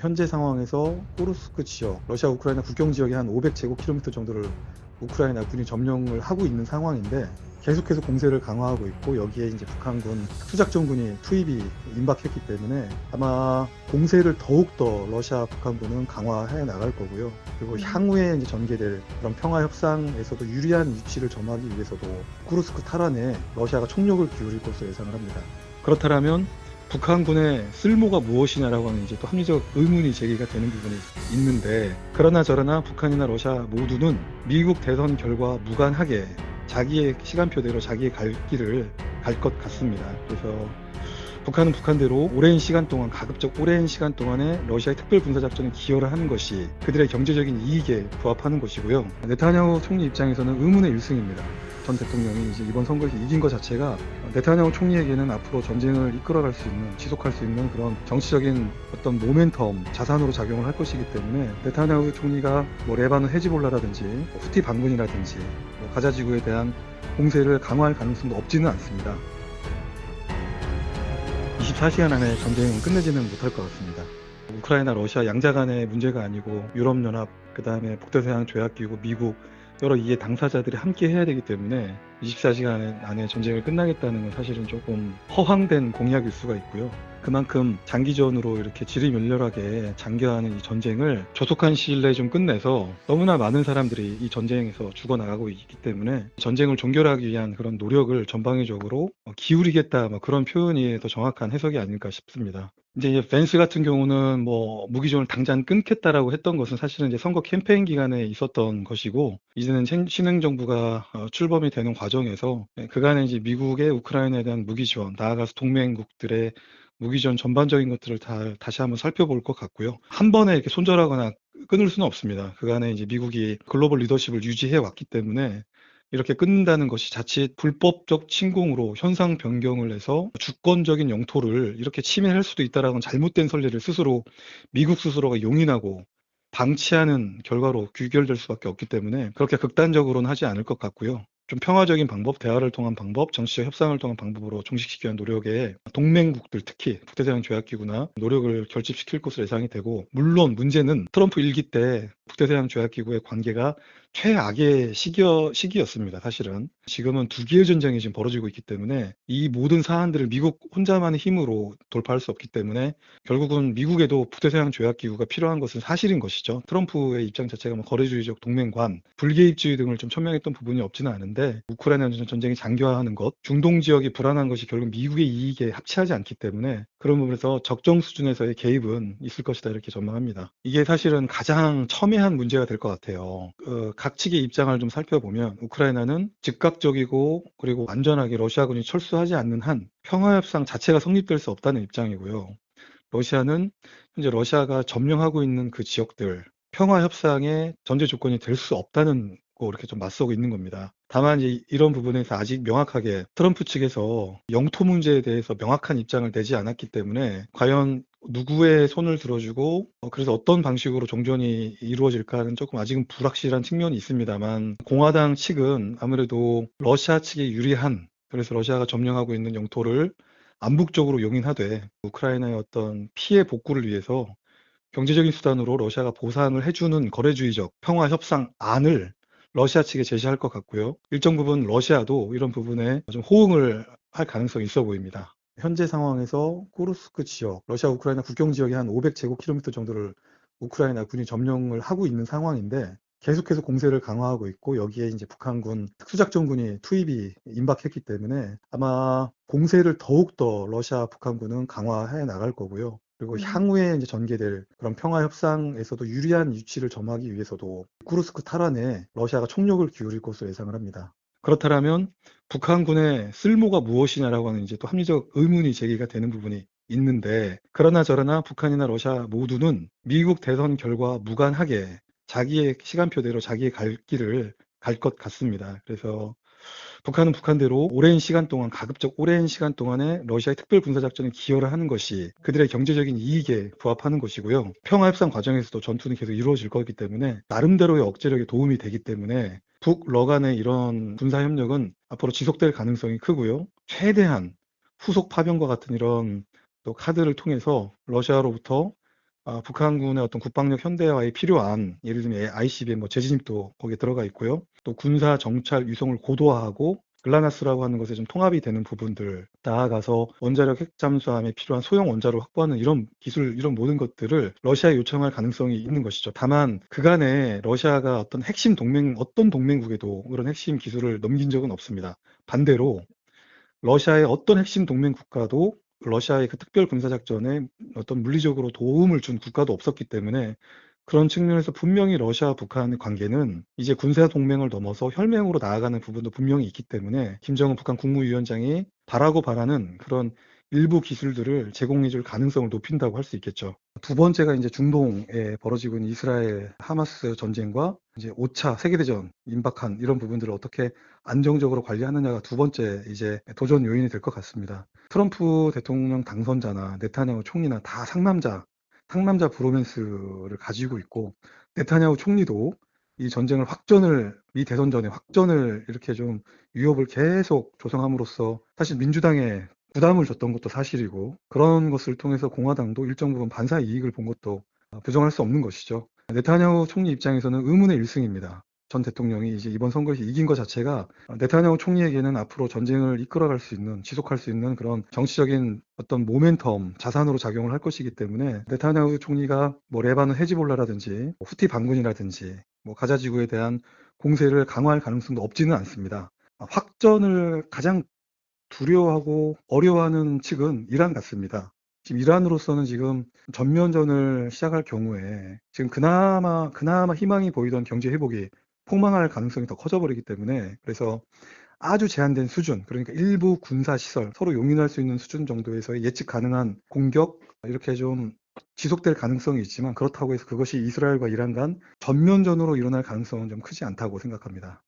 현재 상황에서 쿠르스크 지역, 러시아 우크라이나 국경 지역의 한 500제곱킬로미터 정도를 우크라이나 군이 점령을 하고 있는 상황인데 계속해서 공세를 강화하고 있고, 여기에 이제 북한군 특수작전군이 투입이 임박했기 때문에 아마 공세를 더욱더 러시아 북한군은 강화해 나갈 거고요. 그리고 향후에 이제 전개될 그런 평화 협상에서도 유리한 위치를 점하기 위해서도 쿠르스크 탈환에 러시아가 총력을 기울일 것으로 예상을 합니다. 그렇다면 북한군의 쓸모가 무엇이냐라고 하는 이제 또 합리적 의문이 제기가 되는 부분이 있는데, 그러나 저러나 북한이나 러시아 모두는 미국 대선 결과 무관하게 자기의 시간표대로 자기의 갈 길을 갈 것 같습니다. 그래서 북한은 북한대로 오랜 시간 동안, 가급적 오랜 시간 동안에 러시아의 특별 군사작전에 기여를 하는 것이 그들의 경제적인 이익에 부합하는 것이고요. 네타냐후 총리 입장에서는 의문의 일승입니다. 전 대통령이 이제 이번 선거에서 이긴 것 자체가 네타냐후 총리에게는 앞으로 전쟁을 이끌어갈 수 있는, 지속할 수 있는 그런 정치적인 어떤 모멘텀, 자산으로 작용을 할 것이기 때문에 네타냐후 총리가 뭐 레바논 헤즈볼라라든지 후티 반군이라든지 가자 지구에 대한 공세를 강화할 가능성도 없지는 않습니다. 24시간 안에 전쟁은 끝내지는 못할 것 같습니다. 우크라이나, 러시아 양자 간의 문제가 아니고 유럽연합, 그 다음에 북대서양 조약기구, 미국, 여러 이해 당사자들이 함께 해야 되기 때문에 24시간 안에 전쟁을 끝나겠다는 건 사실은 조금 허황된 공약일 수가 있고요. 그만큼 장기전으로 이렇게 지리멸렬하게 장기화하는 이 전쟁을 조속한 시일 내에 좀 끝내서, 너무나 많은 사람들이 이 전쟁에서 죽어나가고 있기 때문에 전쟁을 종결하기 위한 그런 노력을 전방위적으로 기울이겠다, 그런 표현이 더 정확한 해석이 아닐까 싶습니다. 이제 벤스 같은 경우는 뭐 무기종을 당장 끊겠다라고 했던 것은 사실은 이제 선거 캠페인 기간에 있었던 것이고, 이제는 신행 정부가 출범이 되는 과정에서 그간에 이제 미국의 우크라이나에 대한 무기 지원, 나아가서 동맹국들의 무기 지원 전반적인 것들을 다시 한번 살펴볼 것 같고요. 한 번에 이렇게 손절하거나 끊을 수는 없습니다. 그간에 이제 미국이 글로벌 리더십을 유지해 왔기 때문에 이렇게 끊는다는 것이 자칫 불법적 침공으로 현상 변경을 해서 주권적인 영토를 이렇게 침해할 수도 있다라는 잘못된 선례를 미국 스스로가 용인하고 방치하는 결과로 귀결될 수밖에 없기 때문에 그렇게 극단적으로는 하지 않을 것 같고요. 좀 평화적인 방법, 대화를 통한 방법, 정치적 협상을 통한 방법으로 종식시키기 위한 노력에 동맹국들, 특히 북대서양 조약기구나 노력을 결집시킬 것으로 예상이 되고, 물론 문제는 트럼프 일기 때 북대서양 조약기구의 관계가 최악의 시기였습니다. 사실은 지금은 두 개의 전쟁이 지금 벌어지고 있기 때문에 이 모든 사안들을 미국 혼자만의 힘으로 돌파할 수 없기 때문에 결국은 미국에도 북대서양 조약기구가 필요한 것은 사실인 것이죠. 트럼프의 입장 자체가 거래주의적 동맹관, 불개입주의 등을 좀 천명했던 부분이 없지는 않은데, 우크라이나 전쟁이 장기화하는 것, 중동 지역이 불안한 것이 결국 미국의 이익에 합치하지 않기 때문에 그런 부분에서 적정 수준에서의 개입은 있을 것이다, 이렇게 전망합니다. 이게 사실은 가장 첨예한 문제가 될 것 같아요. 각 측의 입장을 좀 살펴보면 우크라이나는 즉각적이고 그리고 완전하게 러시아군이 철수하지 않는 한 평화협상 자체가 성립될 수 없다는 입장이고요. 러시아는 현재 러시아가 점령하고 있는 그 지역들, 평화협상의 전제 조건이 될 수 없다는 거, 이렇게 좀 맞서고 있는 겁니다. 다만 이런 부분에서 아직 명확하게 트럼프 측에서 영토 문제에 대해서 명확한 입장을 내지 않았기 때문에 과연 누구의 손을 들어주고 그래서 어떤 방식으로 종전이 이루어질까는 조금 아직은 불확실한 측면이 있습니다만, 공화당 측은 아무래도 러시아 측에 유리한, 그래서 러시아가 점령하고 있는 영토를 암묵적으로 용인하되 우크라이나의 어떤 피해 복구를 위해서 경제적인 수단으로 러시아가 보상을 해주는 거래주의적 평화 협상안을 러시아 측에 제시할 것 같고요. 일정 부분 러시아도 이런 부분에 좀 호응을 할 가능성이 있어 보입니다. 현재 상황에서 쿠르스크 지역, 러시아 우크라이나 국경 지역의 한 500제곱킬로미터 정도를 우크라이나 군이 점령을 하고 있는 상황인데 계속해서 공세를 강화하고 있고, 여기에 이제 북한군 특수작전군이 투입이 임박했기 때문에 아마 공세를 더욱더 러시아 북한군은 강화해 나갈 거고요. 그리고 향후에 이제 전개될 그런 평화 협상에서도 유리한 위치를 점하기 위해서도 쿠르스크 탈환에 러시아가 총력을 기울일 것으로 예상을 합니다. 그렇다면 북한군의 쓸모가 무엇이냐라고 하는 이제 또 합리적 의문이 제기가 되는 부분이 있는데, 그러나 저러나 북한이나 러시아 모두는 미국 대선 결과 무관하게 자기의 시간표대로 자기의 갈 길을 갈 것 같습니다. 그래서 북한은 북한대로 오랜 시간 동안, 가급적 오랜 시간 동안에 러시아의 특별 군사작전에 기여를 하는 것이 그들의 경제적인 이익에 부합하는 것이고요. 평화협상 과정에서도 전투는 계속 이루어질 거기 때문에 나름대로의 억제력에 도움이 되기 때문에 북러 간의 이런 군사협력은 앞으로 지속될 가능성이 크고요. 최대한 후속 파병과 같은 이런 또 카드를 통해서 러시아로부터 북한군의 어떤 국방력 현대화에 필요한 예를 들면 ICBM 뭐 재진입도 거기에 들어가 있고요. 또 군사 정찰 위성을 고도화하고 글라나스라고 하는 것에 좀 통합이 되는 부분들, 나아가서 원자력 핵 잠수함에 필요한 소형 원자로 확보하는 이런 기술, 이런 모든 것들을 러시아에 요청할 가능성이 있는 것이죠. 다만 그간에 러시아가 어떤 동맹국에도 그런 핵심 기술을 넘긴 적은 없습니다. 반대로 러시아의 어떤 핵심 동맹 국가도 러시아의 그 특별 군사작전에 어떤 물리적으로 도움을 준 국가도 없었기 때문에, 그런 측면에서 분명히 러시아와 북한의 관계는 이제 군사 동맹을 넘어서 혈맹으로 나아가는 부분도 분명히 있기 때문에, 김정은 북한 국무위원장이 바라는 그런 일부 기술들을 제공해 줄 가능성을 높인다고 할 수 있겠죠. 두 번째가 이제 중동에 벌어지고 있는 이스라엘 하마스 전쟁과 이제 5차 세계대전 임박한 이런 부분들을 어떻게 안정적으로 관리하느냐가 두 번째 이제 도전 요인이 될 것 같습니다. 트럼프 대통령 당선자나 네타냐후 총리나 다 상남자 브로맨스를 가지고 있고, 네타냐후 총리도 이 전쟁을 미 대선 전에 확전을 이렇게 좀 위협을 계속 조성함으로써 사실 민주당에 부담을 줬던 것도 사실이고, 그런 것을 통해서 공화당도 일정 부분 반사 이익을 본 것도 부정할 수 없는 것이죠. 네타냐후 총리 입장에서는 의문의 일승입니다. 전 대통령이 이제 이번 선거에서 이긴 것 자체가 네타냐후 총리에게는 앞으로 전쟁을 지속할 수 있는 그런 정치적인 어떤 모멘텀, 자산으로 작용을 할 것이기 때문에, 네타냐후 총리가 뭐 레바논 헤즈볼라라든지 후티 반군이라든지 가자 지구에 대한 공세를 강화할 가능성도 없지는 않습니다. 확전을 가장 두려워하고 어려워하는 측은 이란 같습니다. 지금 이란으로서는 지금 전면전을 시작할 경우에 지금 그나마 희망이 보이던 경제 회복이 폭망할 가능성이 더 커져버리기 때문에, 그래서 아주 제한된 수준, 그러니까 일부 군사 시설, 서로 용인할 수 있는 수준 정도에서의 예측 가능한 공격, 이렇게 좀 지속될 가능성이 있지만, 그렇다고 해서 그것이 이스라엘과 이란 간 전면전으로 일어날 가능성은 좀 크지 않다고 생각합니다.